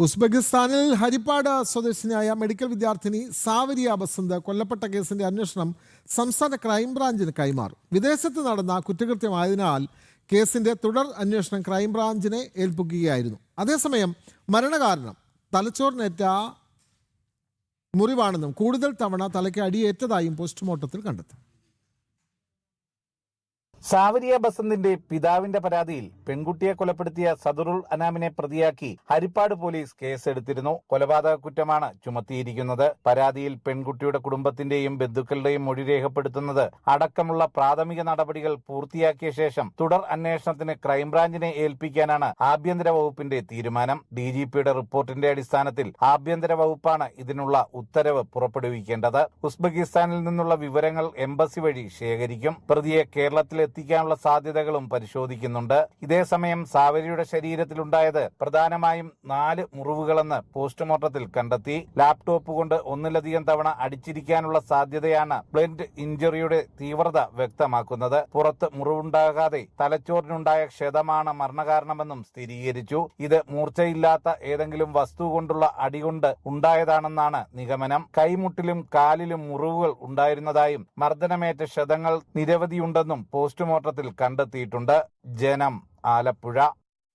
ഉസ്ബെക്കിസ്ഥാനിൽ ഹരിപ്പാട് സ്വദേശിനിയായ മെഡിക്കൽ വിദ്യാർത്ഥിനി സാവരിയ ബസന്ത് കൊല്ലപ്പെട്ട കേസിന്റെ അന്വേഷണം സംസ്ഥാന ക്രൈംബ്രാഞ്ചിന് കൈമാറും. വിദേശത്ത് നടന്ന കുറ്റകൃത്യമായതിനാൽ കേസിന്റെ തുടർ അന്വേഷണം ക്രൈംബ്രാഞ്ചിനെ ഏൽപ്പിക്കുകയായിരുന്നു. അതേസമയം മരണകാരണം തലച്ചോറിനേറ്റ മുറിവാണെന്നും കൂടുതൽ തവണ തലയ്ക്ക് അടിയേറ്റതായും പോസ്റ്റ്മോർട്ടത്തിൽ കണ്ടെത്തി. സാവരിയ ബസന്തിന്റെ പിതാവിന്റെ പരാതിയിൽ പെൺകുട്ടിയെ കൊലപ്പെടുത്തിയ സദറുൽ അനാമിനെ പ്രതിയാക്കി ഹരിപ്പാട് പോലീസ് കേസെടുത്തിരുന്നു. കൊലപാതക കുറ്റമാണ് ചുമത്തിയിരിക്കുന്നത്. പരാതിയിൽ പെൺകുട്ടിയുടെ കുടുംബത്തിന്റെയും ബന്ധുക്കളുടെയും മൊഴി രേഖപ്പെടുത്തുന്നത് അടക്കമുള്ള പ്രാഥമിക നടപടികൾ പൂർത്തിയാക്കിയ ശേഷം തുടർ അന്വേഷണത്തിന് ക്രൈംബ്രാഞ്ചിനെ ഏൽപ്പിക്കാനാണ് ആഭ്യന്തര വകുപ്പിന്റെ തീരുമാനം. ഡിജിപിയുടെ റിപ്പോർട്ടിന്റെ അടിസ്ഥാനത്തിൽ ആഭ്യന്തര വകുപ്പാണ് ഇതിനുള്ള ഉത്തരവ് പുറപ്പെടുവിക്കേണ്ടത്. ഉസ്ബെക്കിസ്ഥാനിൽ നിന്നുള്ള വിവരങ്ങൾ എംബസി വഴി ശേഖരിക്കും. പ്രതിയെ കേരളത്തിലെ എത്തിക്കാനുള്ള സാധ്യതകളും പരിശോധിക്കുന്നുണ്ട്. ഇതേസമയം സാവരിയുടെ ശരീരത്തിലുണ്ടായത് പ്രധാനമായും 4 മുറിവുകളെന്ന് പോസ്റ്റ്മോർട്ടത്തിൽ കണ്ടെത്തി. ലാപ്ടോപ്പ് കൊണ്ട് ഒന്നിലധികം തവണ അടിച്ചിരിക്കാനുള്ള സാധ്യതയാണ് ബ്ലന്റ് ഇഞ്ചറിയുടെ തീവ്രത വ്യക്തമാക്കുന്നത്. പുറത്ത് മുറിവുണ്ടാകാതെ തലച്ചോറിനുണ്ടായ ക്ഷതമാണ് മരണകാരണമെന്നും സ്ഥിരീകരിച്ചു. ഇത് മൂർച്ചയില്ലാത്ത ഏതെങ്കിലും വസ്തു കൊണ്ടുള്ള അടികൊണ്ട് ഉണ്ടായതാണെന്നാണ് നിഗമനം. കൈമുട്ടിലും കാലിലും മുറിവുകൾ ഉണ്ടായിരുന്നതായും മർദ്ദനമേറ്റ ക്ഷതങ്ങൾ നിരവധിയുണ്ടെന്നും പോസ്റ്റ്മോർട്ടത്തിൽ കണ്ടെത്തിയിട്ടുണ്ട്. ജനം, ആലപ്പുഴ.